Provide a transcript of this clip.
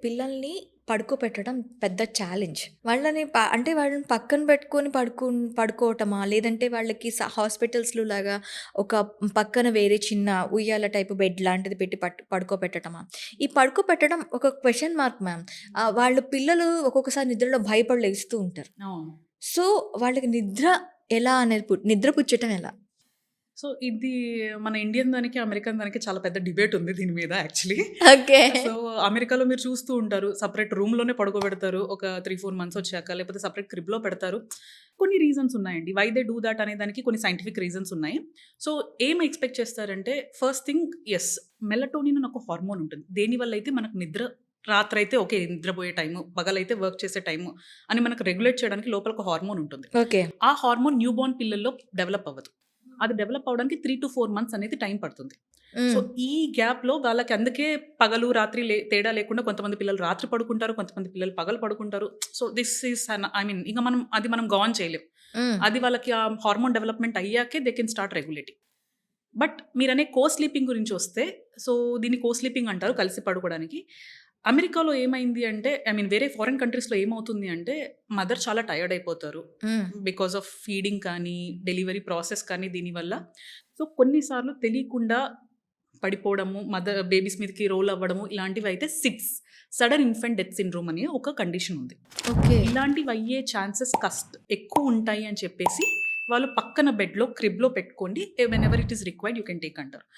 పిల్లల్ని పడుకోపెట్టడం పెద్ద ఛాలెంజ్. వాళ్ళని అంటే వాళ్ళని పక్కన పెట్టుకొని పడుకోవటమా? లేదంటే వాళ్ళకి హాస్పిటల్స్‌లో లాగా ఒక పక్కన వేరే చిన్న ఉయ్యాల టైపు బెడ్ లాంటిది పెట్టి పడుకోపెట్టటమా? ఈ పడుకోపెట్టడం ఒక క్వెషన్ మార్క్ మ్యామ్. వాళ్ళు పిల్లలు ఒక్కొక్కసారి నిద్రలో భయపడి లెగుస్తూ ఉంటారు. అవును. సో, వాళ్ళకి నిద్ర ఎలా అనేది నిద్ర పుచ్చటం ఎలా? సో, ఇది మన ఇండియన్ దానికి, అమెరికన్ దానికి చాలా పెద్ద డిబేట్ ఉంది దీని మీద యాక్చువల్లీ. ఓకే. సో, అమెరికాలో మీరు చూస్తూ ఉంటారు. సెపరేట్ రూమ్‌లోనే పడుకోబెడతారు. ఒక 3, 4 మంత్స్ వచ్చాక. లేకపోతే సెపరేట్ క్రిబ్‌లో పెడతారు. కొన్ని రీజన్స్ ఉన్నాయండి. వై దే డూ థట్ అనే దానికి కొన్ని సైంటిఫిక్ రీజన్స్ ఉన్నాయి. సో, ఏం ఎక్స్‌పెక్ట్ చేస్తారంటే ఫస్ట్ థింగ్ యెస్, మెలటోనిన్ అని ఒక హార్మోన్ ఉంటుంది. దేనివల్ల అయితే మనకు నిద్ర రాత్రైతే ఓకే. నిద్రపోయే టైము, పగలైతే వర్క్ చేసే టైము అని మనకు రెగ్యులేట్ చేయడానికి లోపల ఒక హార్మోన్ ఉంటుంది. ఓకే. ఆ హార్మోన్ న్యూ బోర్న్ పిల్లల్లో డెవలప్ అవ్వదు. అది డెవలప్ అవ్వడానికి 3-4 మంత్స్ అనేది టైం పడుతుంది. సో, హ్మ్. ఈ గ్యాప్‌లో వాళ్ళకి అందుకే పగలు, రాత్రి తేడా లేకుండా కొంతమంది పిల్లలు రాత్రి పడుకుంటారు. కొంతమంది పిల్లలు పగలు పడుకుంటారు. So, this is I mean ఇంక మనం గాన్ చేయలేం. హ్మ్. అది వాళ్ళకి ఆ హార్మోన్ డెవలప్‌మెంట్ అయ్యాకే they can start regulating. But మీరనే స్లీపింగ్ గురించొస్తే, సో, దీన్ని స్లీపింగ్ అంటారు కలిసి పడుకోవడానికి. అమెరికాలో ఏమైంది అంటే, ఐ మీన్ వేరే ఫారిన్ కంట్రీస్‌లో ఏమవుతుంది అంటే, మదర్ చాలా టైర్డ్ అయిపోతారు. హ్మ్. బికాస్ ఆఫ్ ఫీడింగ్ కానీ, డెలివరీ ప్రాసెస్ కానీ దీనివల్ల. సో, కొన్ని సార్లు తెలియకుండా పడిపోవడము, బేబీస్ మీదకి రోల్ అవ్వడము ఇలాంటివైతే SIDS. Sudden infant death syndrome అని ఒక కండిషన్ ఉంది. ఓకే. ఇలాంటివయ్యే ఛాన్సెస్ ఎక్కువుంటాయి అని చెప్పేసి, వాళ్ళు పక్కన బెడ్‌లో, క్రిబ్‌లో పెట్టుకోండి. Whenever it is required you can take అంటారు.